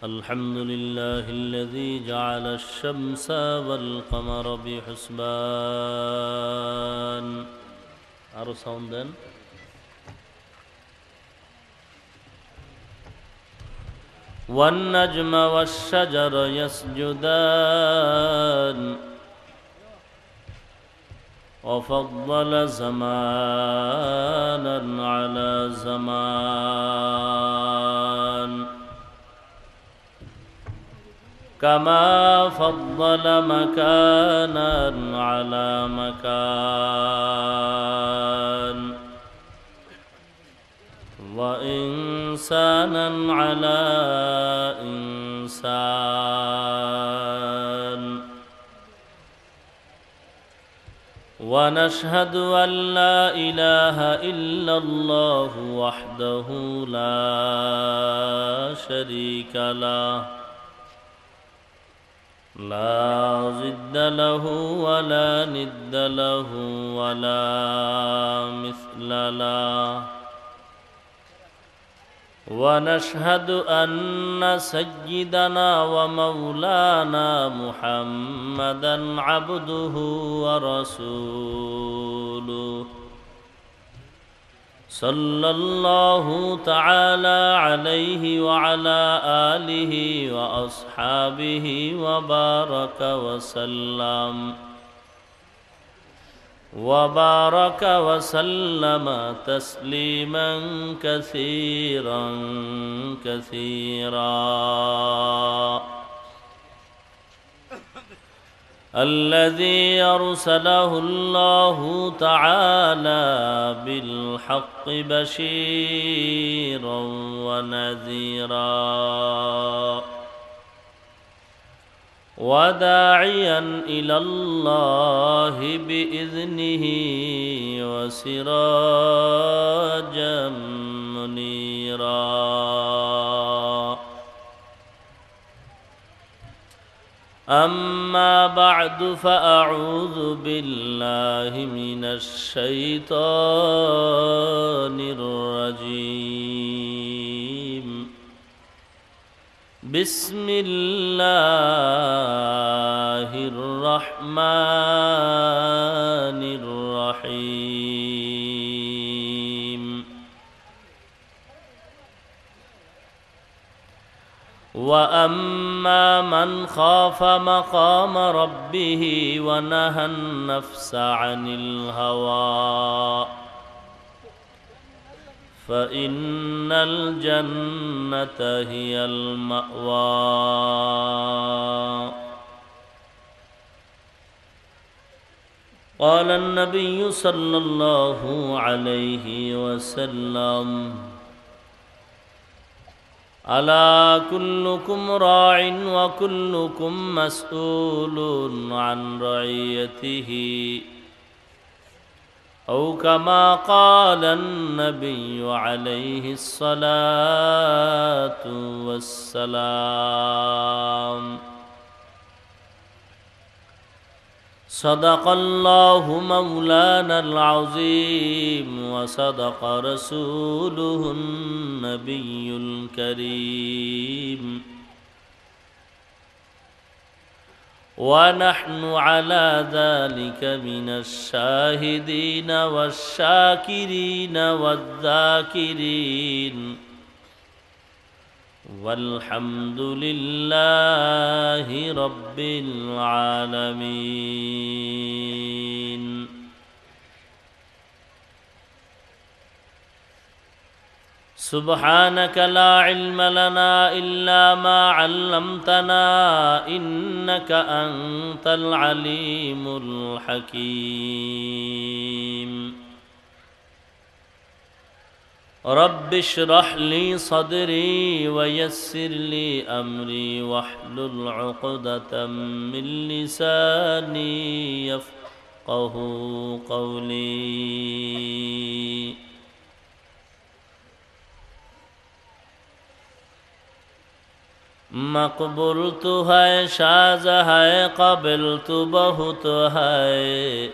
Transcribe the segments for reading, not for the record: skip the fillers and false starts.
الحمد لله الذي جعل الشمس والقمر بحسبان أرسلنا والنجم والشجر يسجدان وفضل زمانا على زمان كما فضل مكانا على مكان وإنسانا على إنسان ونشهد أن لا إله إلا الله وحده لا شريك له لا ضد له ولا ند له ولا مثل له ونشهد أن سيدنا ومولانا محمدًا عبده ورسوله صلى الله تعالى عليه وعلى آله وأصحابه وبارك وسلم تسليما كثيرا كثيرا الذي أرسله الله تعالى بالحق بشيرا ونذيرا وداعيا إلى الله بإذنه وسراجا منيرا أما بعد فأعوذ بالله من الشيطان الرجيم بسم الله الرحمن الرحيم وأما من خاف مقام ربه ونهى النفس عن الهوى فإن الجنة هي المأوى قال النبي صلى الله عليه وسلم ألا كلكم راع وكلكم مسؤول عن رعيته أو كما قال النبي عليه الصلاة والسلام صدق الله مولانا العظيم وصدق رسوله النبي الكريم ونحن على ذلك من الشاهدين والشاكرين والذاكرين والحمد لله رب العالمين سبحانك لا علم لنا إلا ما علمتنا إنك أنت العليم الحكيم رب اشرح لي صدري ويسر لي أمري واحلل عقدة من لساني يفقه قولي मकबूल तो है शाज़ है काबिल तो बहुत है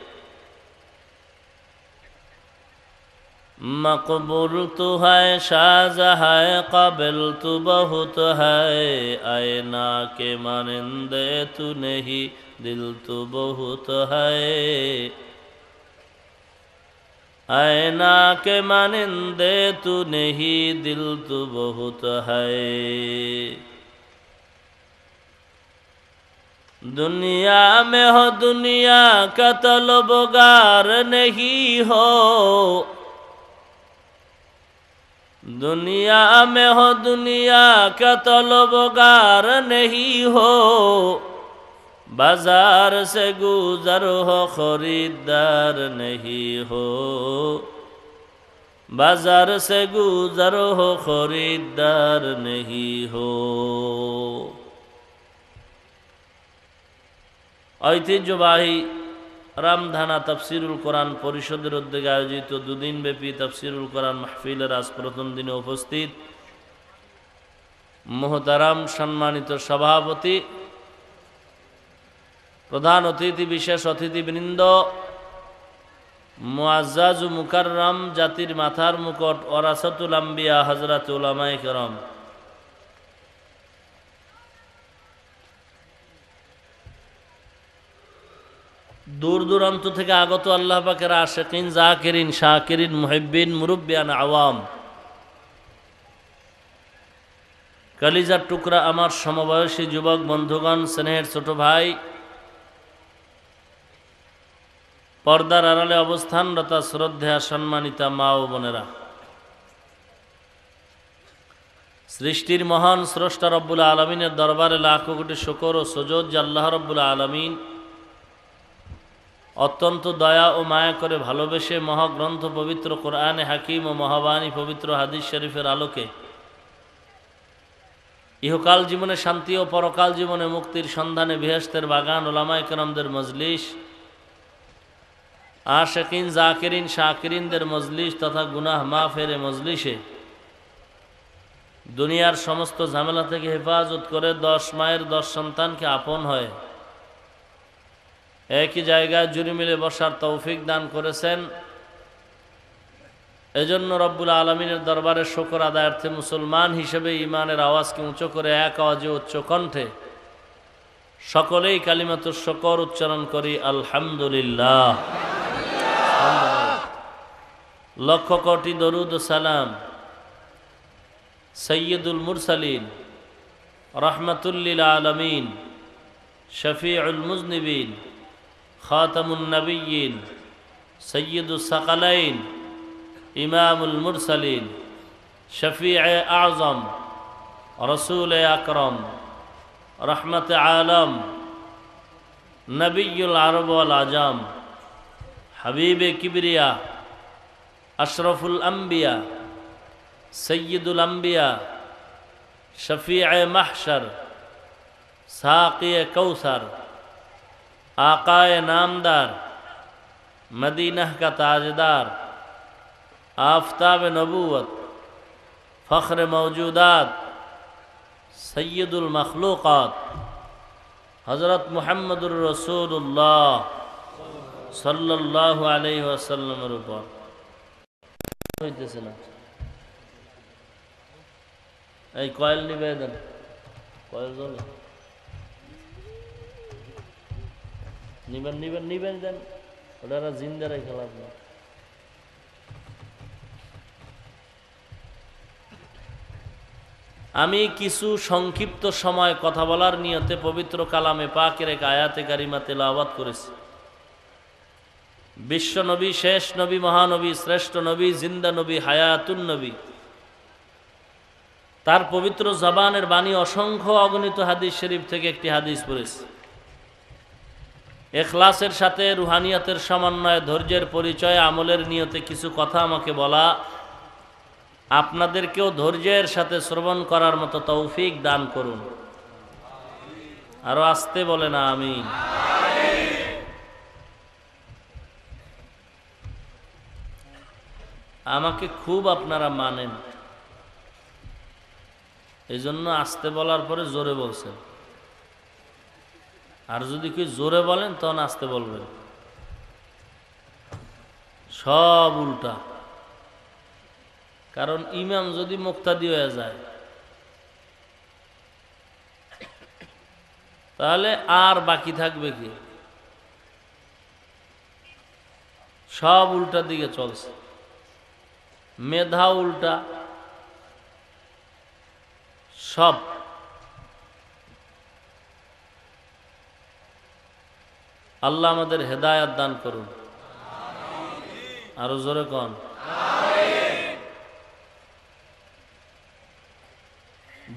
मकबूल तो है शाहजहां काबिल तो बहुत है आईना के मानिंदे तू नहीं दिल तो बहुत है आईना के मानिंदे तू नहीं दिल तो बहुत है दुनिया में हो दुनिया का तलबगार नहीं हो दुनिया में हो दुनिया का तलबगार नहीं हो बाजार से गुजर हो खरीदार नहीं हो बाजार से गुजर हो खरीदार नहीं हो ঐতিহ্যবাহী রামধানা তাফসিরুল কোরআন পরিষদের উদ্যোগে আয়োজিত দুদিনব্যাপী তাফসিরুল কোরআন মাহফিলের আজ প্রথম দিনে উপস্থিত মোহতারাম সম্মানিত সভাপতি প্রধান অতিথি বিশেষ অতিথিবৃন্দ মুআজ্জাজ ও মুকাররম জাতির মাথার মুকুট ওয়ারাসাতুল আম্বিয়া হযরত উলামায়ে কেরাম दूर दूरान्त থেকে আগত আল্লাহ পাকের আশিকিন জাকিরিন শাকিরিন মুহিব্বিন মুরব্বিয়ান আওয়াম কলিজার টুকরা আমার সমবয়সী যুবক বন্ধুগণ স্নেহের ছোট ভাই পর্দার আড়ালে অবস্থানরত শ্রদ্ধেয়া সম্মানিতা মা ও বোনেরা সৃষ্টির মহান স্রষ্টা রব্বুল আলামিনের দরবারে লাখো কোটি শুকর ও সুজুদ যে আল্লাহ রব্বুল আলামিন অত্যন্ত দয়া ও মায়া করে ভালোবেসে মহাগ্রন্থ পবিত্র কোরআনে হাকিম ও মহাবাণী পবিত্র হাদিস শরীফের আলোকে ইহকাল জীবনে শান্তি ও পরকাল জীবনে মুক্তির সন্ধানে বেহেশতের বাগান উলামায়ে কেরামদের মজলিস আশিকিন জাকিরিন শাকিরিনদের মজলিস তথা গুনাহ মাফের মজলিসে দুনিয়ার সমস্ত ঝামেলা থেকে হেফাজত করে 10 মায়ের 10 সন্তানকে আপন হয় একই জায়গায় জুড়ে মিলে বসার তৌফিক দান করেছেন এজন্য রব্বুল আলামিনের দরবারে শুকর আদায়ার্থে মুসলমান হিসেবে ঈমানের আওয়াজকে উঁচু করে এক আওয়াজে উচ্চ কণ্ঠে সকলেই কালিমাতুশ শুকর উচ্চারণ করি আলহামদুলিল্লাহ লক্ষ কোটি দরুদ ও সালাম সৈয়দুল মুরসালিন রাহমাতুল লিল আলামিন শফিউল মুজনিবিন খাতামুন নবিয়্যিন সৈয়দুস সাকালাইন ইমামুল মুরসালিন শফিয়ে আযম রসুল আকরম রহমত আলম নবিয়ুল আরব ওয়াল আজম হাবিবে কিবরিয়া আশরফুল আম্বিয়া সৈয়দুল আম্বিয়া শফিয়ে মাহশর সাকিয়ে কৌসর आकाए नामदार मदीना का ताजदार आफताब नबूवत फ़ख्र मौजूदात सैयदुल मखलूक़ात हज़रत मुहम्मदुर रसूलुल्लाह सल्लल्लाहु अलैहि वसल्लम ऊपर হইতেছে না এই কয়েল নিবেদন কয়েল জ্বলে নিবেন নিবেন নিবেন দেন ওটা জিন্দা রেখে লাভ না আমি কিছু সংক্ষিপ্ত সময় কথা বলার নিয়তে পবিত্র কালামে পাকের এক আয়াতে কারিমা তেলাওয়াত করেছি বিশ্ব নবী শেষ নবী মহানবী শ্রেষ্ঠ নবী জিন্দা নবী হায়াতুন নবী তার পবিত্র জবানের বাণী অসংখ্য অগণিত হাদিস শরীফ থেকে একটি হাদিস পড়েছি ইখলাসের সাথে রুহানিয়াতের সমন্বয়ে ধৈর্যের পরিচয় আমলের নিয়তে কিছু কথা আমাকে বলা আপনাদেরকেও ধৈর্যের সাথে শ্রবণ করার মতো তৌফিক দান করুন আরো আস্তে বলেন আমিন আমাকে খুব আপনারা মানেন এই জন্য আস্তে বলার পরে জোরে বলছেন আর যদি কেউ জোরে বলেন তখন আস্তে বলবেন সব উল্টা কারণ ইমাম যদি মুক্তাদি হয়ে যায় তাহলে আর বাকি থাকবে কি? সব উল্টা দিকে চলছে, মেধা উল্টা, সব। আল্লাহ আমাদের হেদায়াত দান করুন। আরো জোরে কন।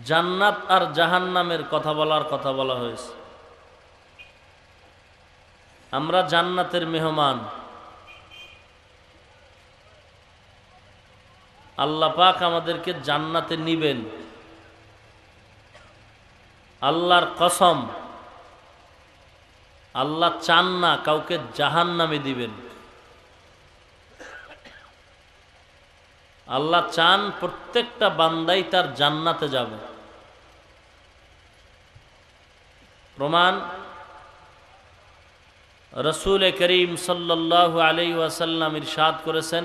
জান্নাত আর জাহান্নামের কথা বলা হয়েছে। আমরা জান্নাতের মেহমান। আল্লাহ পাক আমাদেরকে জান্নাতে নিবেন। আল্লাহর কসম, আল্লাহ চান না কাউকে জাহান্নামে দিবেন। আল্লাহ চান প্রত্যেকটা বান্দাই তার জান্নাতে যাবে। প্রমাণ রসুল করিম সাল্লাল্লাহু আলাইহি ওয়াসাল্লাম ইরশাদ করেছেন,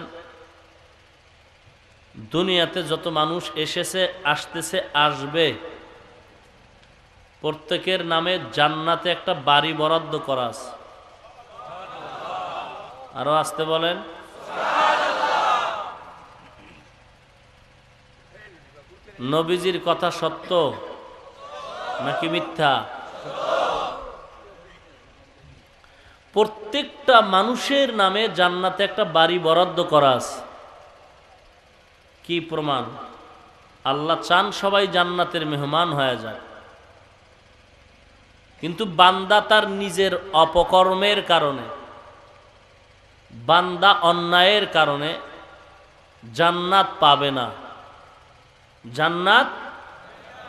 দুনিয়াতে যত মানুষ এসেছে, আসতেছে, আসবে, প্রত্যেকের নামে জান্নাতে একটা বাড়ি বরাদ্দ করা আছে। আরো আসতে বলেন। নবীজির কথা সত্য নাকি মিথ্যা? প্রত্যেকটা মানুষের নামে জান্নাতে একটা বাড়ি বরাদ্দ করা আছে। কি প্রমাণ? আল্লাহ চান সবাই জান্নাতের মেহমান হয়ে যায়, কিন্তু বান্দা তার নিজের অপকর্মের কারণে, বান্দা অন্যায়ের কারণে জান্নাত পাবে না, জান্নাত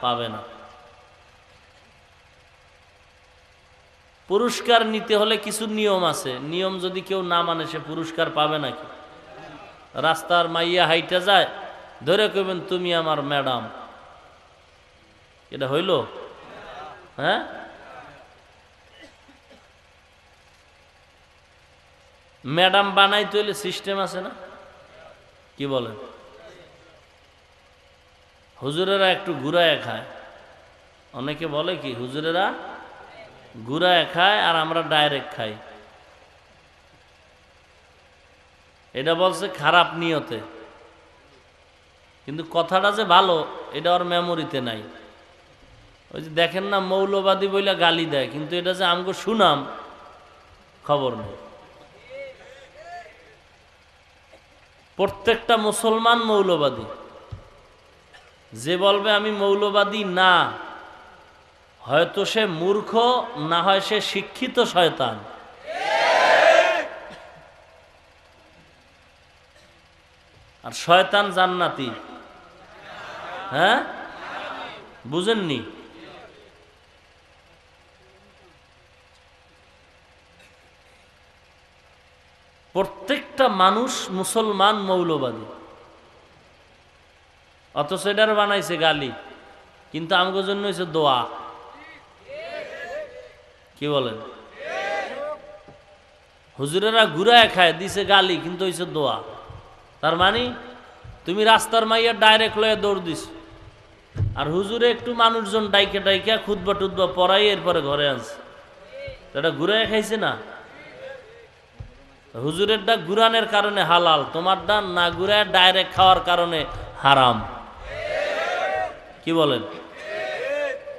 পাবে না। পুরস্কার নিতে হলে কিছু নিয়ম আছে, নিয়ম যদি কেউ না মানে সে পুরস্কার পাবে নাকি? রাস্তার মাইয়া হাইটা যায়, ধরে কইবেন তুমি আমার ম্যাডাম, এটা হইল? হ্যাঁ, ম্যাডাম বানাইতে হইলে সিস্টেম আছে না? কি বলেন? হুজুরেরা একটু ঘুরায় খায়। অনেকে বলে কি হুজুরেরা ঘুরায় খায় আর আমরা ডাইরেক্ট খাই। এটা বলছে খারাপ নিয়তে, কিন্তু কথাটা যে ভালো এটা ওর মেমোরিতে নাই। ওই যে দেখেন না, মৌলবাদী বইলা গালি দেয়, কিন্তু এটা যে আমগো শুনাম খবর নেই। প্রত্যেকটা মুসলমান মৌলবাদী। যে বলবে আমি মৌলবাদী না, হয়তো সে মূর্খ, না হয় সে শিক্ষিত শয়তান। আর শয়তান জান্নাতি। হ্যাঁ, বুঝেননি? প্রত্যেকটা মানুষ মুসলমান মৌলবাদী, অথচ এটার বানাইছে গালি, কিন্তু আমগো জন্য হয়েছে দোয়া। কি বলেন? হুজুরেরা ঘুরায় খায়, দিছে গালি, কিন্তু হয়েছে দোয়া। তার মানে তুমি রাস্তার মাইয়া ডাইরেক্ট লয়ে দৌড় দিস, আর হুজুরে একটু মানুষজন ডাইকে ডাইকা খুতবা টুতবা পড়াই এরপরে ঘরে আনছে, এটা ঘুরায় খাইছে না? হুজুরের ডাক ঘুরানের কারণে হালাল, তোমার ডান না ঘুরায় ডাইরেক্ট খাওয়ার কারণে হারাম। কি বলেন?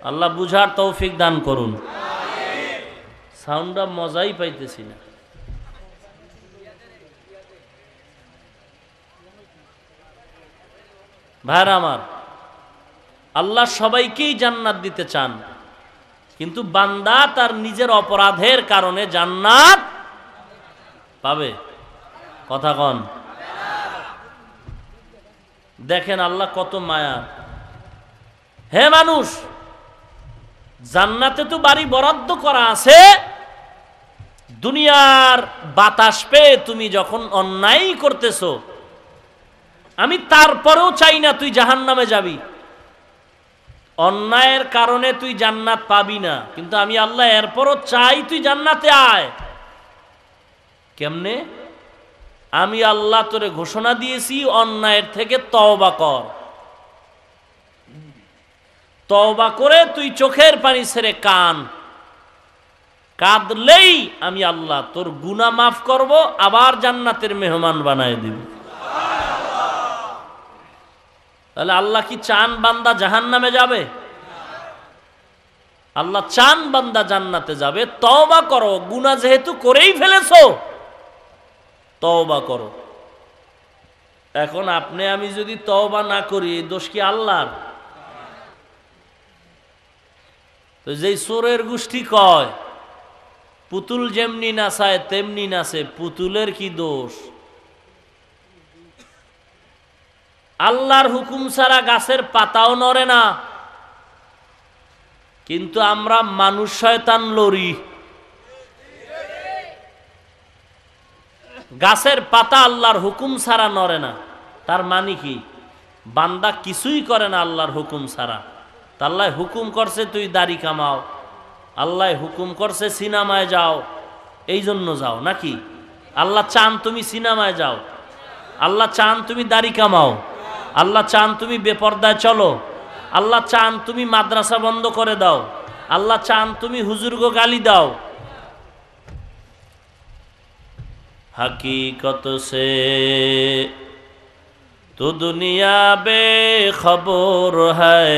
আল্লাহ বুঝার তৌফিক দান করুন। সাউন্ডটা মজাই পাইতেছি না। ভাইরা আমার, আল্লাহ সবাইকেই জান্নাত দিতে চান, কিন্তু বান্দা তার নিজের অপরাধের কারণে জান্নাত পাবে। কথা কন। দেখেন আল্লাহ কত মায়া। হে মানুষ, জান্নাতে তো বাড়ি বরাদ্দ করা আছে, দুনিয়ার বাতাস পেয়ে তুমি যখন অন্যায় করতেছো, আমি তারপরেও চাই না তুই জাহান্নামে যাবি। অন্যায়ের কারণে তুই জান্নাত পাবি না, কিন্তু আমি আল্লাহ এরপরও চাই তুই জান্নাতে আয়। কেমনে? আমি আল্লাহ তোরে ঘোষণা দিয়েছি অন্যায়ের থেকে তওবা কর, তওবা করে তুই চোখের পানি ছেড়ে কাঁদলেই আমি আল্লাহ তোর গুনাহ মাফ করব, আবার জান্নাতের মেহমান বানায় দিব। তাহলে আল্লাহ কি চান বান্দা জাহান্নামে যাবে? আল্লাহ চান বান্দা জান্নাতে যাবে। তওবা করো, গুনাহ যেহেতু করেই ফেলেছো তওবা করো। এখন আপনি আমি যদি তওবা না করি, দোষ কি আল্লাহর? তো যেই চোরের গোষ্ঠী কয় পুতুল যেমনি নাচায় তেমনি নাচে, পুতুলের কি দোষ? আল্লাহর হুকুম ছাড়া গাছের পাতাও নড়ে না, কিন্তু আমরা মানুষ শয়তান লড়ি। গাছের পাতা আল্লাহর হুকুম ছাড়া নড়ে না, তার মানে কি? বান্দা কিছুই করে না আল্লাহর হুকুম ছাড়া। আল্লাহ হুকুম করছে তুই দাড়ি কামাও, আল্লাহ হুকুম করছে সিনেমায় যাও, এই জন্য যাও নাকি? আল্লাহ চান তুমি সিনেমায় যাও, আল্লাহ চান তুমি দাড়ি কামাও, আল্লাহ চান তুমি বেপরদায় চলো, আল্লাহ চান তুমি মাদ্রাসা বন্ধ করে দাও, আল্লাহ চান তুমি হুজুরগো গালি দাও। हकीकत से तो दुनिया बेखबर है,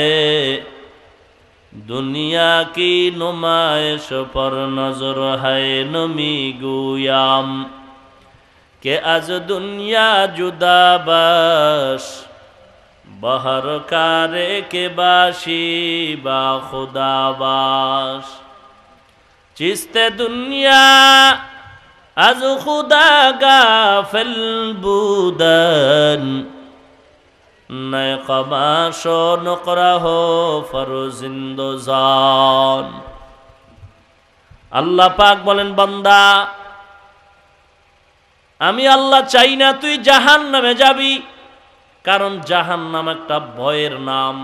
दुनिया की नुमाइश पर नजर है। नमी गुयाम के आज दुनिया जुदा बाश, बहर कारे के बाशी बा खुदा बाश। चिस्ते दुनिया आज खुदा गाफिल बुदन, नए कमाशो नकरा हो फरजिंदो जान। আল্লাহ পাক বলেন, বান্দা আমি আল্লাহ চাই না তুই জাহান্নামে যাবি, কারণ জাহান্নাম একটা ভয়ের নাম।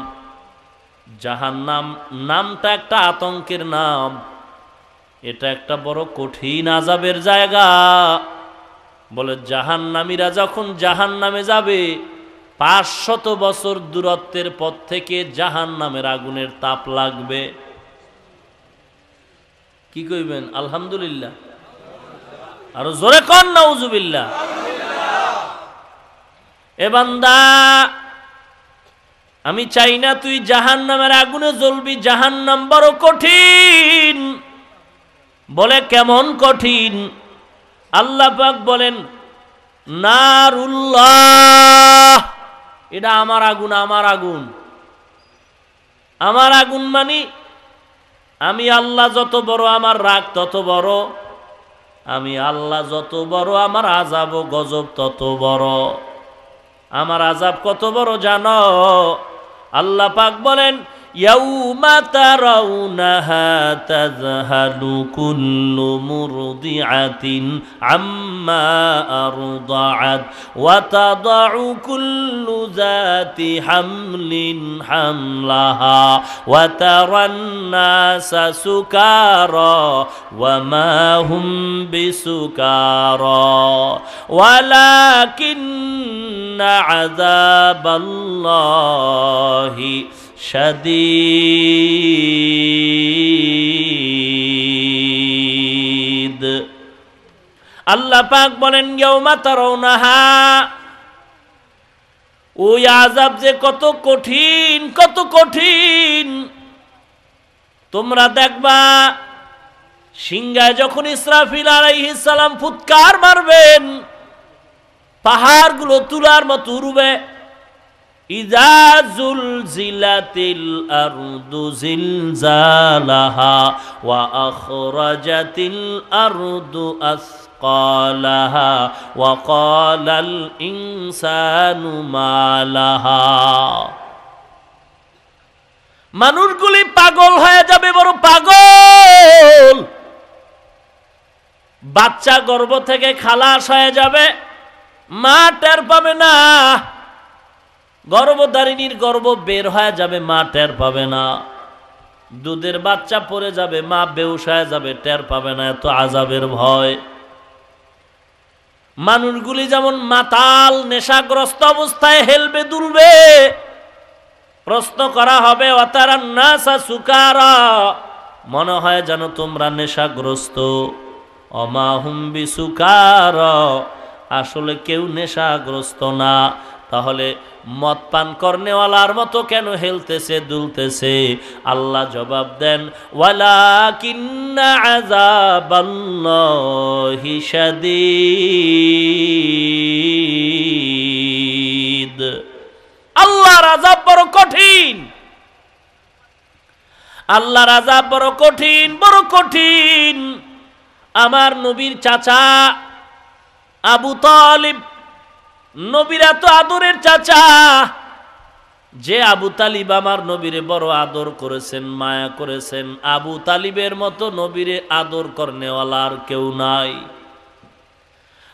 জাহান্নাম নামটা একটা আতঙ্কের নাম, এটা একটা বড় কঠিন আযাবের জায়গা। বলে জাহান্নামীরা যখন জাহান্নামে যাবে 500 বছর দূরত্বের পথ থেকে জাহান্নামের আগুনের তাপ লাগবে। কি কইবেন? আলহামদুলিল্লাহ। আরো জোরে কোন নাউজুবিল্লাহ। এ বান্দা আমি চাই না তুই জাহান্নামের আগুনে জ্বলবি, জাহান্নাম বড় কঠিন। বলে কেমন কঠিন? আল্লাহ পাক বলেন নারুল্লাহ, এটা আমার আগুন, আমার আগুন। আমার আগুন মানে আমি আল্লাহ যত বড় আমার রাগ তত বড়, আমি আল্লাহ যত বড় আমার আযাব ও গজব তত বড়। আমার আযাব কত বড় জানো? আল্লাহ পাক বলেন ইয়াউমা তারাউনাহা তাযহালু কুল্লু মুরদিআতিন আম্মা আরদাআত ওয়া তাদাউ কুল্লু যাতি হামলিন হামলাহা ওয়া তারান নাসা সুকারা ওয়া মা হুম বিসুকারা ওয়ালাকিন্না আযাবাল্লাহি শাদীদ। আল্লাহ পাক বলেন ইয়াউমা তারাউনাহা, ওই আযাব যে কত কঠিন, কত কঠিন তোমরা দেখবা। সিংহায় যখন ইসরাফিল আলাইহিস সালাম ফুৎকার মারবেন, পাহাড়গুলো তুলার মতো উড়বে। ইযা যুলজিলাতিল আরদু জিলজালাহা ওয়া আখরাজাতিল আরদু আসকালাহা ওয়া ক্বালাল ইনসানু মা লাহা। মানুষগুলি পাগল হয়ে যাবে, বড় পাগল। বাচ্চা গর্ভ থেকে খালাস হয়ে যাবে, মা টের পাবে না। গর্ভধারিণীর গর্ভ বের হয়ে যাবে, মা টের পাবে না। দুধের বাচ্চা পড়ে যাবে, মা বেহুশ হয়ে যাবে, টের পাবে না। এত আযাবের ভয়। মানুষগুলি যেমন মাতাল নেশাগ্রস্ত অবস্থায় হেলবে দুলবে, প্রশ্ন করা হবে ওয়াতারান নাসা সুকারা, মনে হয় যেন তোমরা নেশাগ্রস্ত। অমা হুম বিসুকারা, আসলে কেউ নেশাগ্রস্ত না। তাহলে মদ পান করনেওয়ালার মতো কেন হেলতেছে দুলতেছে? আল্লাহ জবাব দেন ওয়ালাকিন্না আযাবাল্লাহি শাদীদ, আল্লাহর আযাব বড় কঠিন, আল্লাহর আযাব বড় কঠিন, বড় কঠিন। আমার নবীর চাচা আবু তালিব, নবীর এত আদরের চাচা, যে আবু তালিব আমার নবীরে বড় আদর করেছেন, মায়া করেছেন, আবু তালিবের মতো নবীরে আদর করনেওয়ালা আর কেউ নাই।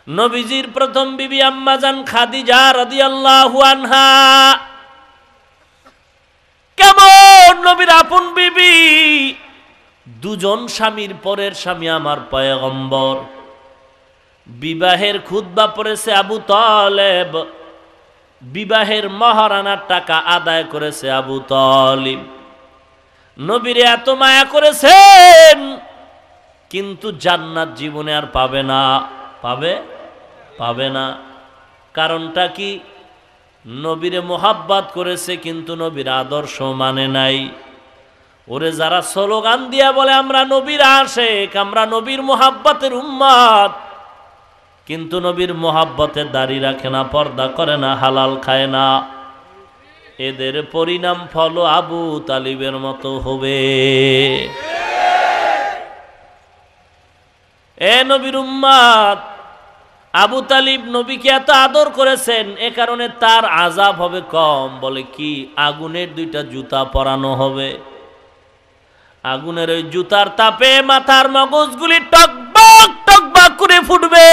নবীজির প্রথম বিবি আম্মাজান খাদিজা রাদিয়াল্লাহু আনহা, কেমন নবীর আপন বিবি, দুজন স্বামীর পরের স্বামী আমার পয়গম্বর। বিবাহের খুতবা পড়েছে আবু তালেব, বিবাহের মহারানার টাকা আদায় করেছে আবু তালিব। নবীরে এত মায়া করেছেন, কিন্তু জান্নাত জীবনে আর পাবে না। পাবে না। কারণটা কি? নবীরে মোহাব্বত করেছে কিন্তু নবীর আদর্শ মানে নাই। ওরে যারা স্লোগান দিয়া বলে আমরা নবীর আশিক, আমরা নবীর মোহাব্বতের উম্মত, কিন্তু নবীর মোহাব্বতে দাড়ি রাখে না, পর্দা করে না, হালাল খায় না, এদের পরিণাম ফল আবু তালিবের মতো হবে। এ নবীর উম্মত, আবু তালিব নবীকে এত আদর করেছেন, এ কারণে তার আযাব হবে কম। বলে কি? আগুনের দুইটা জুতা পরানো হবে, আগুনের ওই জুতার তাপে মাথার মগজগুলি টকবক টকবক করে ফুটবে,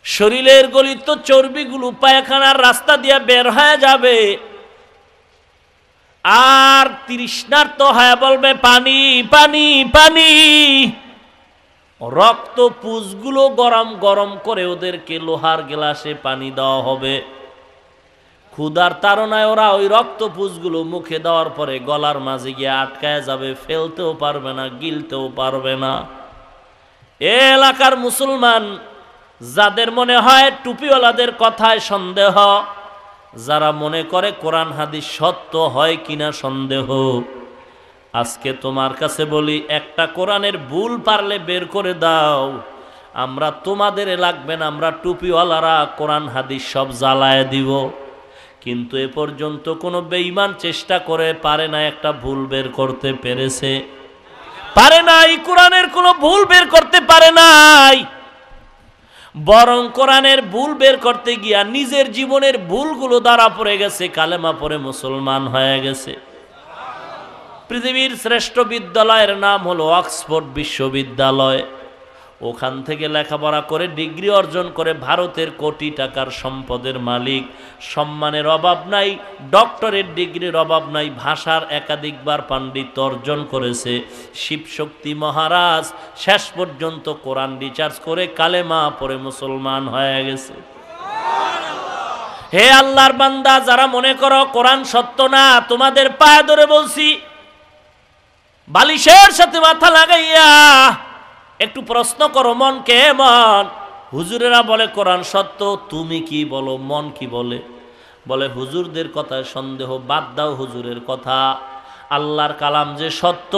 শরীরের গলিত চর্বিগুলো পায়খানার রাস্তা দিয়ে বের হয়ে যাবে, আর তৃষ্ণার্ত হয়ে বলবে পানি পানি পানি। রক্ত পুষগুলো গরম গরম করে ওদেরকে লোহার গ্লাসে পানি দেওয়া হবে। ক্ষুধার তাড়নায় ওরা ওই রক্ত পুষগুলো মুখে দেওয়ার পরে গলার মাঝে গিয়ে আটকায় যাবে, ফেলতেও পারবে না, গিলতেও পারবে না। এ এলাকার মুসলমান যাদের মনে হয় টুপিওয়ালাদের কথায় সন্দেহ, যারা মনে করে কোরআন হাদিস সত্য হয় কিনা সন্দেহ, আজকে তোমার কাছে বলি, একটা কোরআনের ভুল পারলে বের করে দাও, আমরা তোমাদের লাগবে না, আমরা টুপিওয়ালারা কোরআন হাদিস সব জ্বালায় দিব। কিন্তু এ পর্যন্ত কোনো বেঈমান চেষ্টা করে পারে না একটা ভুল বের করতে পেরেছে? পারে নাই। কোরআনের কোনো ভুল বের করতে পারে নাই। বরং কোরআনের ভুল বের করতে গিয়া নিজের জীবনের ভুলগুলো দ্বারা পড়ে গেছে, কালেমা পড়ে মুসলমান হয়ে গেছে। পৃথিবীর শ্রেষ্ঠ বিদ্যালয়ের নাম হলো অক্সফোর্ড বিশ্ববিদ্যালয়। ওখান থেকে লেখাপড়া করে ডিগ্রি অর্জন করে ভারতের কোটি টাকার সম্পদের মালিক, সম্মানের অভাব নাই, ডক্টরেট ডিগ্রির অভাব নাই, ভাষার একাধিকবার পাণ্ডিত্য অর্জন করেছে। শিবশক্তি মহারাজ শেষ পর্যন্ত কোরআন রিচার্জ করে কালেমা পড়ে মুসলমান হয়ে গেছে। হে আল্লাহর বান্দা, যারা মনে করো কোরআন সত্য না, তোমাদের পায়ে ধরে বলছি, বালিশের সাথে মাথা লাগাইয়া একটু প্রশ্ন করো, মন কে মন? হুজুরেরা বলে কোরআন সত্য, তুমি কি বলো, মন কি বলে? বলে হুজুরদের কথায় সন্দেহ, বাদ দাও হুজুরের কথা, আল্লাহর কালাম যে সত্য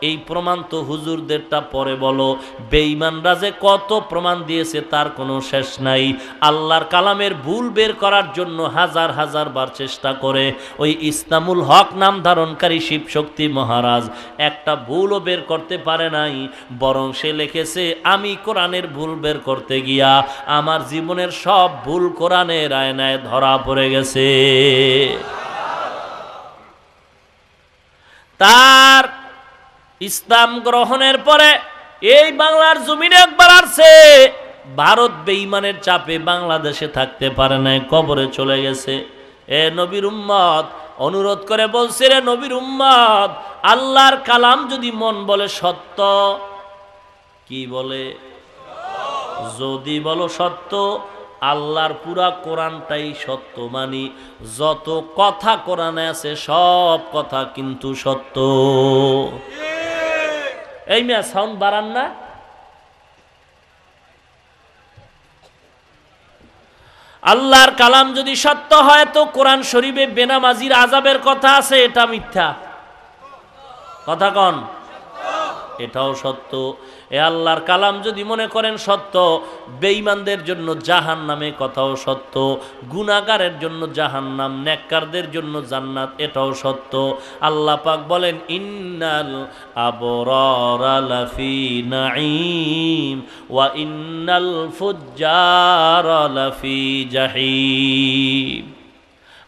এই প্রমাণ তো হুজুরদেরটা পরে বলো। বেঈমানরা যে কত প্রমাণ দিয়েছে তার কোনো শেষ নাই। আল্লাহর কালামের ভুল বের করার জন্য হাজার হাজার বার চেষ্টা করে ওই ইসলামুল হক নাম ধারণকারী শিবশক্তি মহারাজ একটা ভুলও বের করতে পারে নাই, বরং সে লিখেছে আমি কোরআনের ভুল বের করতে গিয়া আমার জীবনের সব ভুল কোরআনের আয়নায় ধরা পড়ে গেছে। তার ইসলাম গ্রহণের পরে এই বাংলার জমিনে একবার আসছে, ভারত বেঈমানের চাপে বাংলাদেশে থাকতে পারে নাই, কবরে চলে গেছে। এ নবীর উম্মত অনুরোধ করে বলছে, রে নবীর উম্মত, আল্লাহর কালাম যদি মন বলে সত্য, কি বলে? যদি বলো সত্য, আল্লাহর পুরা কোরআনটাই সত্য মানি। যত কথা কোরআনে আছে সব কথা কিন্তু সত্য। এই মিয়া সাউন্ড বাড়ান না। আল্লাহর কালাম যদি সত্য হয় তো কোরআন শরীফে বেনামাজির আযাবের কথা আছে, এটা মিথ্যা কথা কন? এটাও সত্য। এ আল্লাহর কালাম যদি মনে করেন সত্য, বেঈমানদের জন্য জাহান্নামে কথাও সত্য, গুনাহগারের জন্য জাহান্নাম, নেককারদের জন্য জান্নাত, এটাও সত্য। আল্লাহ পাক বলেন ইন্নাল আবরারা লাফি নাঈম ওয়া ইন্নাল ফুজ্জারা লাফি জাহিম।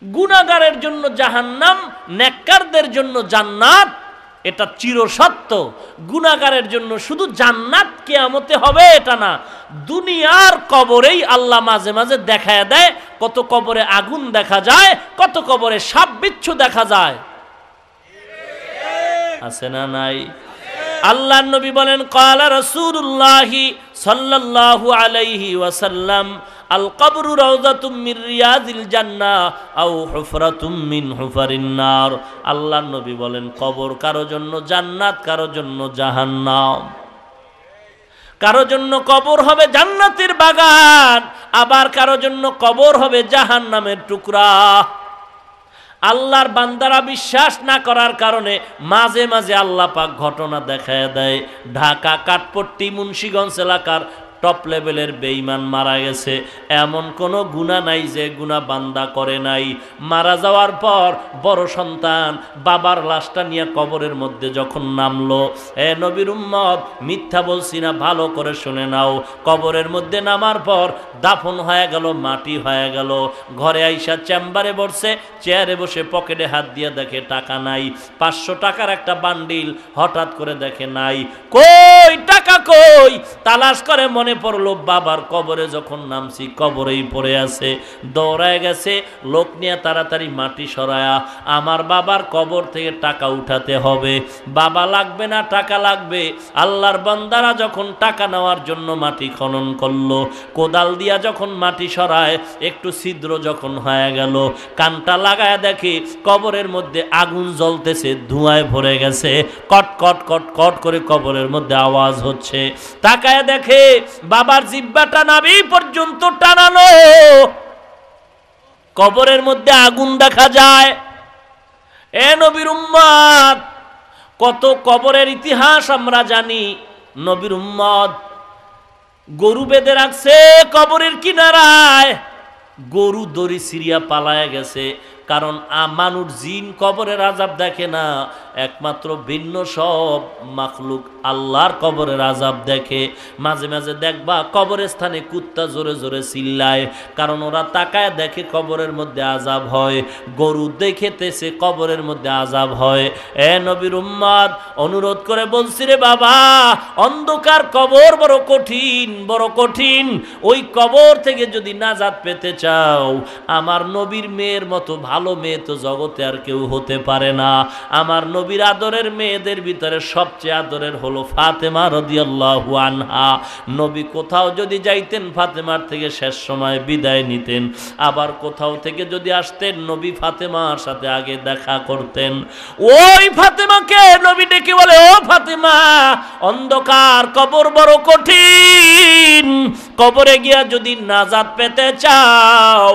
গুনাহগারের জন্য জাহান্নাম, নেককারদের জন্য জান্নাত, এটা চিরসত্য। গুনাহগারের জন্য শুধু জান্নাত কিয়ামতে হবে এটা না, দুনিয়ার কবরেই আল্লাহ মাঝে মাঝে দেখায় দেয়। কত কবরে আগুন দেখা যায়, কত কবরে সাপ বিচ্ছু দেখা যায়, আছে না নাই? আল্লাহর নবী বলেন ক্বালা রাসূলুল্লাহ সাল্লাল্লাহু আলাইহি ওয়াসাল্লাম আল কবরু রাউযাতুম মির রিয়াজিল জান্নাহ আও হুফরাতুম মিন হুফারিন নার। আল্লাহর নবী বলেন কবর কারো জন্য জান্নাত, কারো জন্য জাহান্নাম। কারো জন্য কবর হবে জান্নাতের বাগান, আবার কারো জন্য কবর হবে জাহান্নামের টুকরা। আল্লাহর বান্দারা বিশ্বাস না করার কারণে মাঝে মাঝে আল্লাহ পাক ঘটনা দেখায় দেয়। ঢাকা কাঠপট্টি মুন্সিগঞ্জ এলাকার টপ লেভেলের বেঈমান মারা গেছে, এমন কোনো গুনাহ নাই যে গুনাহ বান্দা করে নাই। মারা যাওয়ার পর বড় সন্তান বাবার লাশটা নিয়ে কবরের মধ্যে যখন নামলো, এ নবীর উম্মত মিথ্যা বলছি না, ভালো করে শুনে নাও। কবরের মধ্যে নামার পর দাফন হয়ে গেল, মাটি হয়ে গেল। ঘরে আইসা চেম্বারে বসছে, চেয়ারে বসে পকেটে হাত দিয়ে দেখে টাকা নাই। 500 টাকার একটা বান্ডিল, হঠাৎ করে দেখে নাই। কই টাকা কই? তালাশ করে মনে পড়লো বাবার কবরে যখন নামছি কবরেই পড়ে আছে। দৌড়ায় গেছে, লোক নিয়ে তাড়াতাড়ি মাটি সরায়া আমার বাবার কবর থেকে টাকা উঠাতে হবে। বাবা লাগবে না, টাকা লাগবে। আল্লাহর বান্দারা যখন টাকা নেওয়ার জন্য মাটি খনন করলো, কোদাল দিয়া যখন মাটি সরায়, একটু ছিদ্র যখন হয়ে গেল, কানটা লাগায় দেখে কবরের মধ্যে আগুন জ্বলতেছে, ধোঁয়ায় ভরে গেছে। কট কট কট কট করে কবরের মধ্যে আওয়াজ হচ্ছে। তাকায় দেখে বাবার জিহ্বাটা নাভি পর্যন্ত টানানো, কবরের মধ্যে আগুন দেখা যায়। এ নবীর উম্মত, কত কবরের ইতিহাস আমরা জানি। নবীর উম্মত গরু বেঁধে রাখছে কবরের কিনারায়, গরু দড়ি সিরিয়া পালায় গেছে। কারণ মানুষ জিন কবরের আযাব দেখে না, একমাত্র ভিন্ন সব মাখলুক আল্লাহর কবরের আযাব দেখে। মাঝে মাঝে দেখবা কবরের স্থানে কুত্তা জোরে জোরে চিল্লায়, কারণ ওরা তাকায় দেখে কবরের মধ্যে আযাব হয়। গরু দেখেতেছে কবরের মধ্যে আযাব হয়। এ নবীর উম্মত, অনুরোধ করে বলছি রে বাবা, অন্ধকার কবর বড় কঠিন, বড় কঠিন। ওই কবর থেকে যদি নাজাত পেতে চাও, আমার নবীর মেয়ের মতো ভালো মেয়ে তো জগতে আর কেউ হতে পারে না। আমার নবীর আদরের মেয়েদের ভিতরে সবচেয়ে আদরের হলো ফাতেমা রাদিয়াল্লাহু আনহা। নবী কোথাও যদি যাইতেন ফাতেমার থেকে শেষ সময় বিদায় নিতেন, আবার কোথাও থেকে যদি আসতেন নবী ফাতেমার সাথে আগে দেখা করতেন। ওই ফাতেমাকে নবী ডেকে বলে, ও ফাতেমা, অন্ধকার কবর বড় কঠিন, কবরে গিয়া যদি নাজাত পেতে চাও,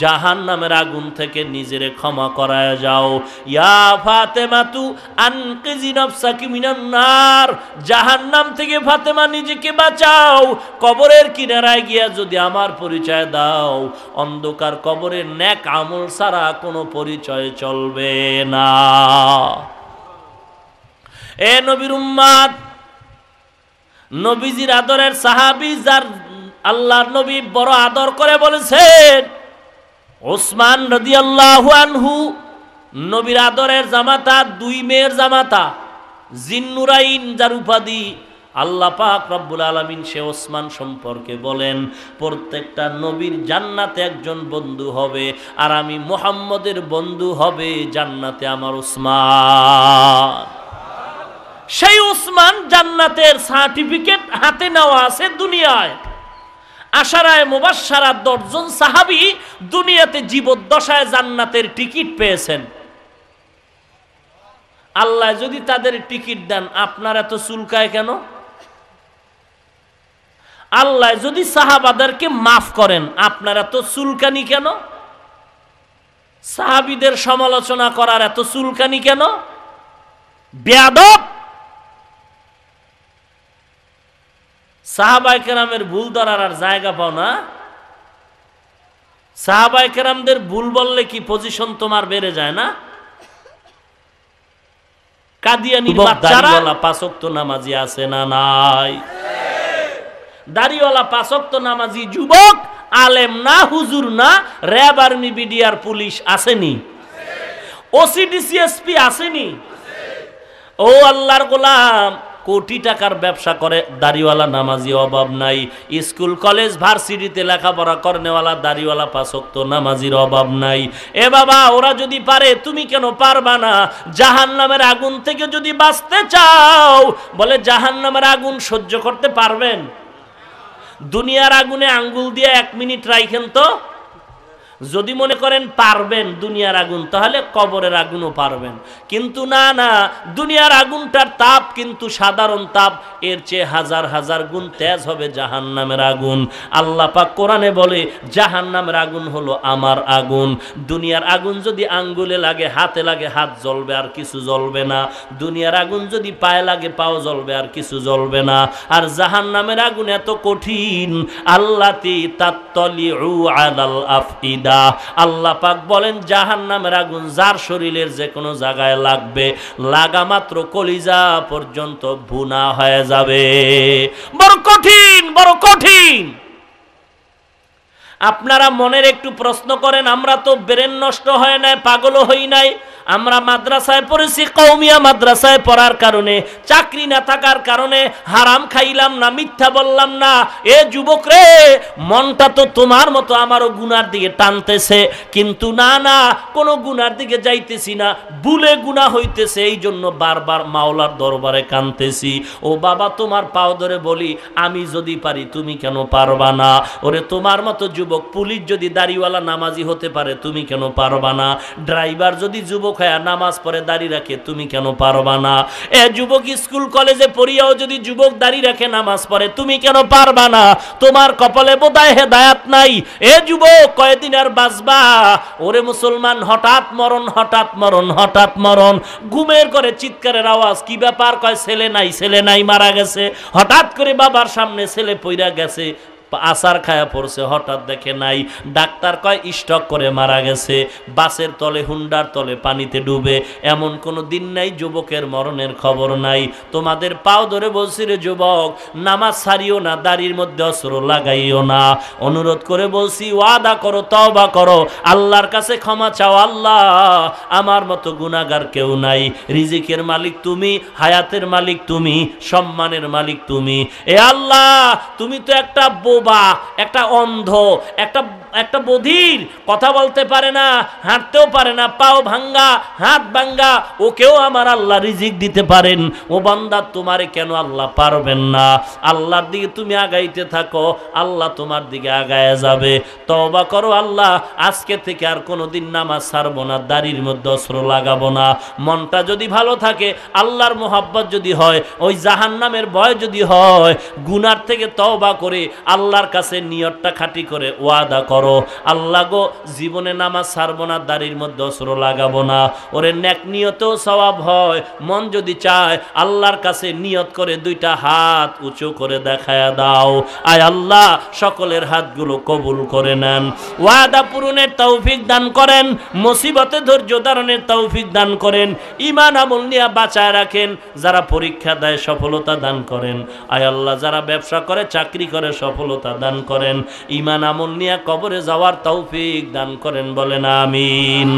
জাহান্নামের আগুন থেকে নিজেরে ক্ষমা করায় যাও। ইয়া ফাতেমাতু আনকিজি নাফসাকি মিনান নার, জাহান্নাম থেকে ফাতেমা নিজেকে বাঁচাও। কবরের কিনারায় গিয়া যদি আমার পরিচয় দাও, অন্ধকার কবরের নেক আমল ছাড়া কোনো পরিচয় চলবে না। এ নবীর উম্মত, নবীজির আদরের সাহাবী যার আল্লাহর নবী বড় আদর করে বলেছেন, ওসমান রাদিয়াল্লাহু আনহু, নবীর আদরের জামাতা, 2 মেয়ের জামাতা, জিন্নুরাইন যার উপাধি। আল্লাহ পাক রব্বুল আলামিন সে ওসমান সম্পর্কে বলেন, প্রত্যেকটা নবীর জান্নাতে একজন বন্ধু হবে, আর আমি মুহাম্মদের বন্ধু হবে জান্নাতে আমার ওসমান। সেই ওসমান জান্নাতের সার্টিফিকেট হাতে নেওয়া আছে দুনিয়ায়। আশারায়ে মুবাশশারা 10 জন সাহাবী দুনিয়াতে জীবদ্দশায় জান্নাতের টিকিট পেয়েছেন। আল্লাহ যদি তাদের টিকিট দেন, আপনারা তো চুলকায় কেন? আল্লাহ যদি সাহাবাদেরকে মাফ করেন, আপনারা তো চুলকানি কেন? সাহাবীদের সমালোচনা করার এত চুলকানি কেন? বেয়াদব! সাহাবায়ে কেরামের ভুল ধরার আর জায়গা পাও না। সাহাবায়ে কেরামদের ভুল বললে কি পজিশন তোমার বেড়ে যায় না? কাদিয়ানির বাচ্চারা পাঁচ ওয়াক্ত নামাজি আছে না নাই? দাড়িওয়ালা পাঁচ ওয়াক্ত নামাজি যুবক, আলেম না, হুজুর না, র্যাব, আর্মি, বিডিআর, পুলিশ আসেনি? ওসিডিসিএসপি আসেনি? ও আল্লাহর গোলাম, কোটি টাকার ব্যবসা করে দাড়িওয়ালা নামাজি অভাব নাই। স্কুল কলেজ ভার্সিটিতে লেখাপড়া করনেওয়ালা দাড়িওয়ালা পাঁচ ওয়াক্ত নামাজির অভাব নাই। এ বাবা, ওরা যদি পারে তুমি কেন পারবা না? জাহান্নামের আগুন থেকে যদি বাঁচতে চাও, বলে জাহান্নামের আগুন সহ্য করতে পারবেন? দুনিয়ার আগুনে আঙ্গুল দিয়ে 1 মিনিট রাখেন তো। যদি মনে করেন পারবেন দুনিয়ার আগুন, তাহলে কবরের আগুনও পারবেন। কিন্তু না না, দুনিয়ার আগুনটার তাপ কিন্তু সাধারণ তাপ, এর চেয়ে হাজার হাজার গুণ তেজ হবে জাহান্নামের আগুন। আল্লাহ পাক কোরআনে বলে জাহান্নামের আগুন হলো আমার আগুন। দুনিয়ার আগুন যদি আঙ্গুলে লাগে, হাতে লাগে, হাত জ্বলবে আর কিছু জ্বলবে না। দুনিয়ার আগুন যদি পায়ে লাগে, পাও জ্বলবে আর কিছু জ্বলবে না। আর জাহান্নামের আগুন এত কঠিন, আল্লাতি তাত্তালিউ আলাল আফইদা। আল্লাহ পাক বলেন জাহান্নামের আগুন যার শরীরের যে কোনো জায়গায় লাগবে, লাগা মাত্র কলিজা পর্যন্ত ভুনা হয়ে যাবে। বড় কঠিন, বড় কঠিন। আপনারা মনের একটু প্রশ্ন করেন, আমরা তো ব্রেন নষ্ট হয় নাই, পাগলও হই নাই। আমরা মাদ্রাসায় পড়েছি, কওমিয়া মাদ্রাসায় পড়ার কারণে, চাকরি না থাকার কারণে হারাম খাইলাম না, মিথ্যা বললাম না। এ যুবক রে, মনটা তো তোমার মতো আমারও গুনার দিকে টানতেছে, কিন্তু না না, কোনো গুনার দিকে যাইতেছি না, ভুলে গুনাহ হইতেছে, এই জন্য বারবার মাওলার দরবারে কাঁদতেছি। ও বাবা, তোমার পাও ধরে বলি, আমি যদি পারি তুমি কেন পারবা না? ওরে, তোমার মতো যুবক, পুলিশ যদি দাড়িওয়ালা নামাজি হতে পারে, তুমি কেন পারবা না? ড্রাইভার যদি যুবক নামাজ পড়ে দাড়ি রাখে, তুমি কেন পারবা না? এ যুবক, স্কুল কলেজে পড়িয়াও যদি যুবক দাড়ি রাখে, নামাজ পড়ে, তুমি কেন পারবা না? তোমার কপালে বোধহয় হেদায়েত নাই। এ যুবক, কয়দিন আর বাঁচবা? ওরে মুসলমান, হঠাৎ মরণ, হঠাৎ মরণ, হঠাৎ মরণ। ঘুমের করে চিৎকারের আওয়াজ, কি ব্যাপার? কয় ছেলে নাই, ছেলে নাই, মারা গেছে। হঠাৎ করে বাবার সামনে ছেলে পইরা গেছে, আসার খায়া পড়ছে, হঠাৎ দেখে নাই। ডাক্তার কয় স্ট্রোক করে মারা গেছে। বাসের তলে, হুন্ডার তলে পানিতে ডুবে। এমন কোনো দিন নাই যুবকের মরণের খবর নাই। তোমাদের পাও ধরে বলছি রে যুবক, নামাজ ছাড়িও না, দাড়ির মধ্যে অস্ত্র লাগাইও না। অনুরোধ করে বলছি, ওয়াদা করো, তওবা করো, আল্লাহর কাছে ক্ষমা চাও। আল্লাহ, আমার মতো গুনাহগার কেউ নাই। রিজিকের মালিক তুমি, হায়াতের মালিক তুমি, সম্মানের মালিক তুমি। এ আল্লাহ, তুমি তো একটা বোবা, একটা অন্ধ, একটা বধির, কথা বলতে পারে না, হাঁটতেও পারে না, পাও ভাঙ্গা, হাত ভাঙ্গা, ওকেও আমার আল্লাহ রিজিক দিতে পারেন। ও বান্দা, তোমারে কেন আল্লাহ পারবেন না? আল্লাহর দিকে তুমি আগাইতে থাকো, আল্লাহ তোমার দিকে আগায় যাবে। তওবা করো, আল্লাহ আজকে থেকে আর কোনোদিন নামাজ ছাড়বো না, দাড়ির মধ্যে অস্ত্র লাগাবো না। মনটা যদি ভালো থাকে, আল্লাহর মোহাব্বত যদি হয়, ওই জাহান্নামের ভয় যদি হয়, গুনার থেকে তওবা করে আল্লাহর কাছে নিয়তটা খাঁটি করে ওয়াদা করো, আল্লাহ গো, জীবনে নামাজ ছাড়বো না, দাড়ির মধ্যে অস্ত্র লাগাবো না। ওরে, নেক নিয়তেও সওয়াব হয়। মন যদি চায়, আল্লাহর কাছে নিয়ত করে 2টা হাত উঁচু করে দেখায়া দাও। আয় আল্লাহ, সকলের হাতগুলো কবুল করে নেন। ওয়াদা পূরণের তৌফিক দান করেন, মুসিবতে ধৈর্য ধারণের তৌফিক দান করেন, ঈমান আমল নিয়ে বাঁচায় রাখেন। যারা পরীক্ষা দেয়, সফলতা দান করেন। আয় আল্লাহ, যারা ব্যবসা করে, চাকরি করে, সফলতা দান করেন। ঈমান আমল নিয়ে কবরে যাওয়ার তৌফিক দান করেন, বলেন আমিন।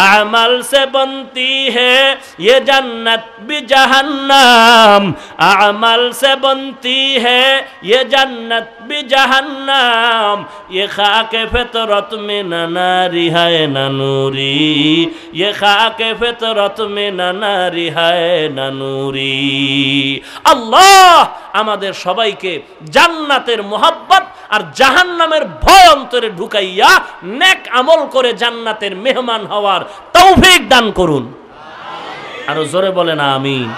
আমাল সে বনতি হে ये जन्नत भी जहन्नम, अमल से बनती है ये जन्नत भी जहन्नम, ये खाके फितरत में न नारी है न नूरी, ये खाके फितरत में न नारी है न नूरी। আল্লাহ আমাদের সবাইকে জান্নাতের মোহাব্বত আর জাহান্নামের ভয় অন্তরে ঢুকাইয়া নেক আমল করে জান্নাতের মেহমান হওয়ার তৌফিক দান করুন। আরো জোরে বলেন আমিন।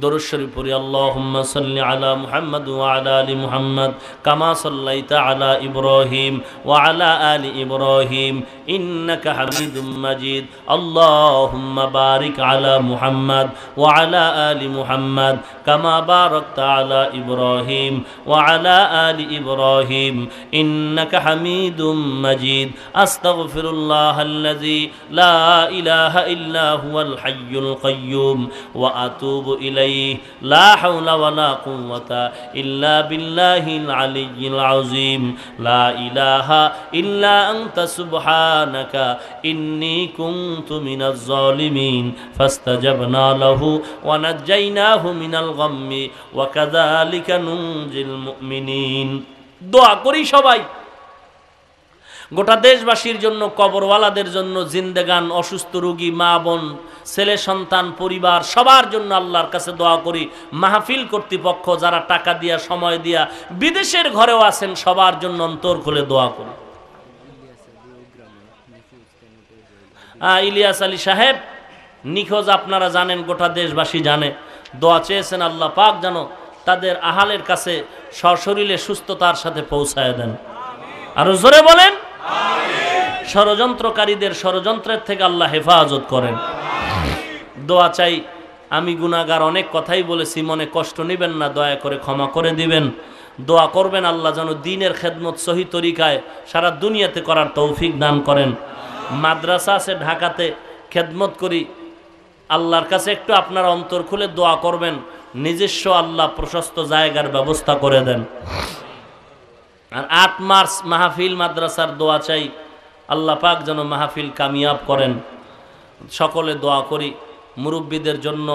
দরুদ শরীফ পড়ি। আল্লাহুম্মা সাল্লি আলা মুহাম্মাদ ওয়া আলা আলি মুহাম্মাদ কামা সাল্লাইতা আলা ইব্রাহিম ওয়া আলা আলি ইব্রাহিম ইন্নাকা হামিদুম মাজিদ। আল্লাহুম্মা বারিক আলা মুহাম্মাদ ওয়া আলা আলি মুহাম্মাদ কামা বারাকতা আলা ইব্রাহিম ওয়া আলা আলি ইব্রাহিম ইন্নাকা হামিদুম মাজিদ। আস্তাগফিরুল্লাহাল্লাযী লা ইলাহা ইল্লা হুয়াল হাইয়ুল কাইয়্যুম ওয়া আতুবু ইলাইহি লা হাওলা ওয়ালা কুওয়াতা ইল্লা বিল্লাহিল আলিয়্যিল আযীম। লা ইলাহা ইল্লা আনতা সুবহানাকা ইন্নী কুনতু মিনাজ জালিমিন। ফাস্তাজাবনা লাহু ওয়া নাজ্জায়নাহু মিনাল গাম্মি ওয়া কাযালিকা নুনজিল মুমিনিন। দোয়া করি সবাই, গোটা দেশবাসীর জন্য, কবরওয়ালাদের জন্য, জিন্দেগান, অসুস্থ রোগী, মা বোন, ছেলে সন্তান, পরিবার, সবার জন্য আল্লাহর কাছে দোয়া করি। মাহফিল কর্তৃপক্ষ যারা টাকা দিয়া, সময় দিয়া, বিদেশের ঘরেও আছেন, সবার জন্য অন্তর খুলে দোয়া করি। ইলিয়াস আলী সাহেব নিখোঁজ, আপনারা জানেন, গোটা দেশবাসী জানে। দোয়া চেয়েছেন আল্লাহ পাক যেন তাদের আহালের কাছে সশরীরে সুস্থতার সাথে পৌঁছায় দেন। আরো জোরে বলেন ষড়যন্ত্রকারীদের ষড়যন্ত্রের থেকে আল্লাহ হেফাজত করেন। দোয়া চাই। আমি গুনাহগার, অনেক কথাই বলেছি, মনে কষ্ট নেবেন না, দয়া করে ক্ষমা করে দিবেন। দোয়া করবেন আল্লাহ যেন দ্বীনের খেদমত সহি তরিকায় সারা দুনিয়াতে করার তৌফিক দান করেন। মাদ্রাসা আছে ঢাকাতে, খেদমত করি, আল্লাহর কাছে একটু আপনারা অন্তর খুলে দোয়া করবেন, নিজস্ব আল্লাহ প্রশস্ত জায়গার ব্যবস্থা করে দেন। আর 8 মার্চ মাহফিল মাদ্রাসার দোয়া চাই, আল্লাহ পাক যেন মাহফিল কামিয়াব করেন। সকলে দোয়া করি, মুরব্বীদের জন্য,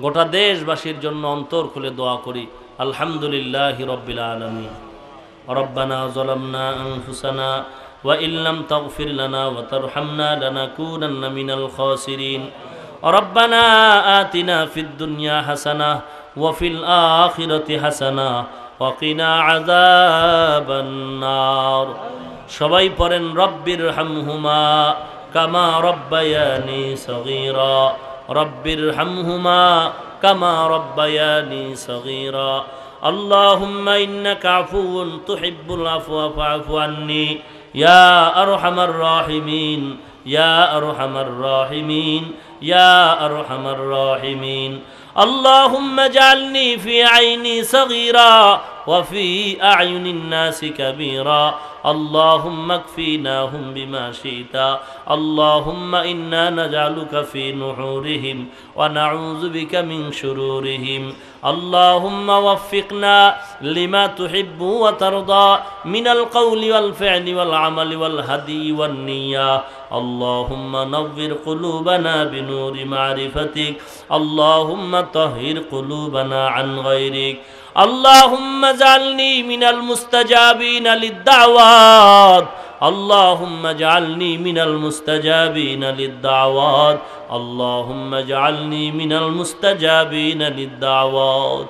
গোটা দেশবাসীর জন্য অন্তর খুলে দোয়া করি। আলহামদুলিল্লাহি রাব্বিল আলামিন। রব্বানা যালামনা আনফুসানা ওয়া ইল্লাম তাগফির লানা ওয়া তারহামনা লানাকুনান্না মিনাল খাসিরিন। রব্বানা আতিনা ফিদ দুনিয়া হাসানাহ ওয়া ফিল আখিরাতি হাসানাহ ওয়া কিনা আযাবান নার। সবাই পড়েন রব্বির হামহুমা কামা রব্বায়ানি সগীরা। রব্বির হামহুমা কামা রব্বায়ানি সগীরা। আল্লাহুম্মা ইন্নাকা আফুউন তুহিব্বুল আফওয়া ফা'ফু আন্নী ইয়া আরহামার রাহিমিন ইয়া আরহামার রাহিমিন ইয়া আরহামার রাহিমিন। اللهم اجعلني في عيني صغيرا وفي أعين الناس كبيرا. اللهم اكفيناهم بما شئت. اللهم إنا نجعلك في نحورهم ونعوذ بك من شرورهم. اللهم وفقنا لما تحب وترضى من القول والفعل والعمل والهدي والنية. اللهم نور قلوبنا بنور معرفتك. اللهم طهر قلوبنا عن غيرك. اللهم اجعلني من المستجابين للدعوات. اللهم اجعلني من المستجابين للدعوات. اللهم اجعلني من المستجابين للدعوات.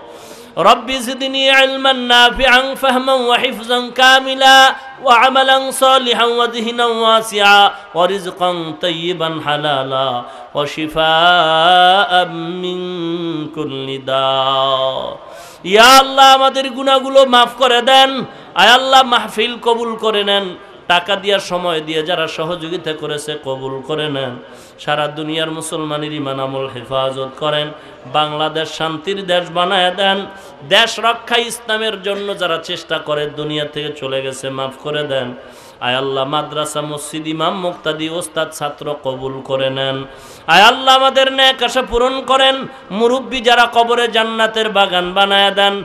رب زدني علما نافعا فهما وحفظا كاملا وعملا صالحا وذهنا واسعا ورزقا طيبا حلالا وشفاء من كل داء. ইয়া আল্লাহ, আমাদের গুনাহগুলো মাফ করে দেন। আয় আল্লাহ, মাহফিল কবুল করে নেন। টাকা দিয়া, সময় দিয়ে যারা সহযোগিতা করেছে কবুল করে নেন। সারা দুনিয়ার মুসলমানের ঈমান আমল হেফাজত করেন। বাংলাদেশ শান্তির দেশ বানায় দেন। দেশ রক্ষা ইসলামের জন্য যারা চেষ্টা করে দুনিয়া থেকে চলে গেছে, মাফ করে দেন। আয় আল্লাহ, মাদ্রাসা, মসজিদ, ইমাম, মুক্তাদি, ওস্তাদ, ছাত্র কবুল করে নেন। আয় আল্লাহ, আমাদের নেক আশা পূরণ করেন। মুরব্বী যারা কবরে জান্নাতের বাগান বানায় দেন,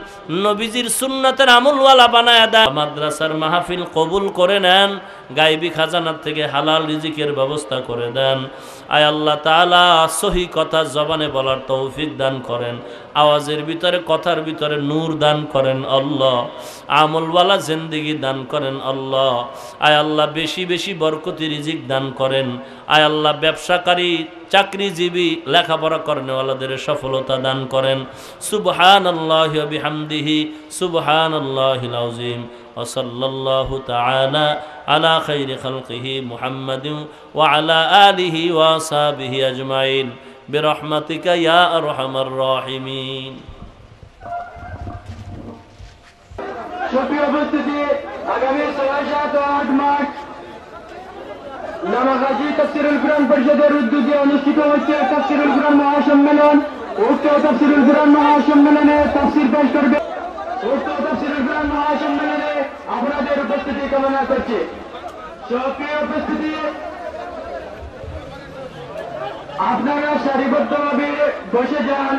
নবীজির সুন্নাতের আমলওয়ালা বানায় দেন। মাদ্রাসার মাহফিল কবুল করে নেন। গায়বী খাজানার থেকে হালাল রিজিকের ব্যবস্থা করে দেন। আয় আল্লাহ তাআলা, সহি কথা জবানে বলার তৌফিক দান করেন। আওয়াজের ভিতরে, কথার ভিতরে নূর দান করেন আল্লাহ। আমলওয়ালা জিন্দেগি দান করেন আল্লাহ। আয় আল্লাহ, বেশি বেশি বরকতি রিজিক দান করেন। আয় আল্লাহ, ব্যবসাকারী চাকরিজীবী লেখাপড়া করেনওয়ালাদের সফলতা দান করেন। সুবহানাল্লাহি ওয়া বিহামদিহি সুবহানাল্লাহিল আযীম ওয়া সাল্লাল্লাহু তাআলা আলা খাইরি খালকিহি মুহাম্মাদিন ওয়া আলা আলিহি ওয়া আসহাবিহি আজমাইন বিরহমাতিকা ইয়া আরহামার রাহিমিন। সুপ্রিয় উপস্থিতি, আগামী 6, 7 ও 8 মার্চ নামাগাজী তাফসীরুল কুরআন পরিষদের উদ্যোগে অনুষ্ঠিত হচ্ছে তাফসীরুল কুরআন মহাসম্মেলন। উক্ত তাফসীরুল কুরআন মহাসম্মেলনে তাফসীর পেশ করবে। উক্ত তাফসীরুল কুরআন মহাসম্মেলনে আপনাদের উপস্থিতি কামনা করছি। সুপ্রিয় উপস্থিতি, আপনারা সারিবদ্ধভাবে বসে যান।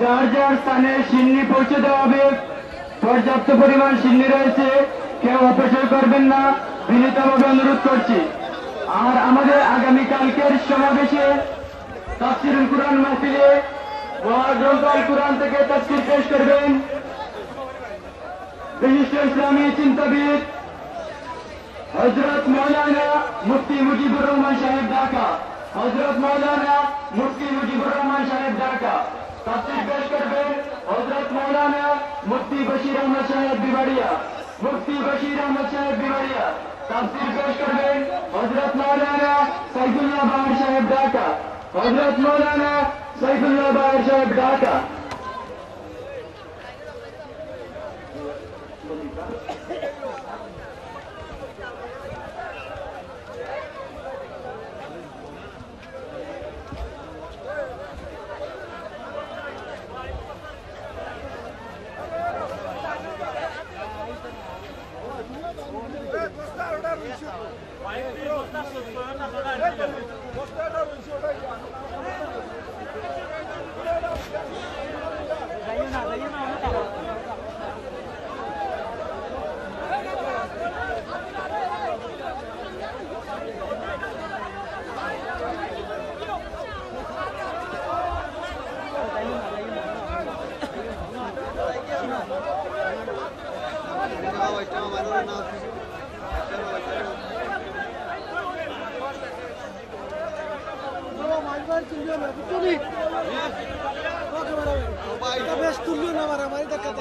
যার যার স্থানে সিন্নি পৌঁছে দেওয়া হবে। পর্যাপ্ত পরিমাণ সিন্নি রয়েছে, কেউ অপচয় করবেন না, বিনীতভাবে অনুরোধ করছি। আর আমাদের আগামীকালকের সমাবেশে তাফসীরুল কুরআন মাহফিলে মহাগ্রন্থ আল কুরআন থেকে তাফসীর পেশ করবেন বিশিষ্ট ইসলামী চিন্তাবিদ হযরত মাওলানা মুফতি মুজিবুর রহমান সাহেব ঢাকা। হযরত মাওলানা মুফতি মুজিবুর রহমান সাহেব ঢাকা। তাফসীর পেশ করবেন হযরত মাওলানা মুফতি বশির আহমদ সাহেব বিবাড়িয়া। মুফতি বশির আহমদ সাহেব বিবাড়িয়া। তাফসীর পেশ করবেন হযরত মাওলানা সাইফুল্লাহ বাহার সাহেব ঢাকা। হযরত মাওলানা সাইফুল্লাহ বাহার সাহেব ঢাকা। বেশ তুললো না আমার দেখা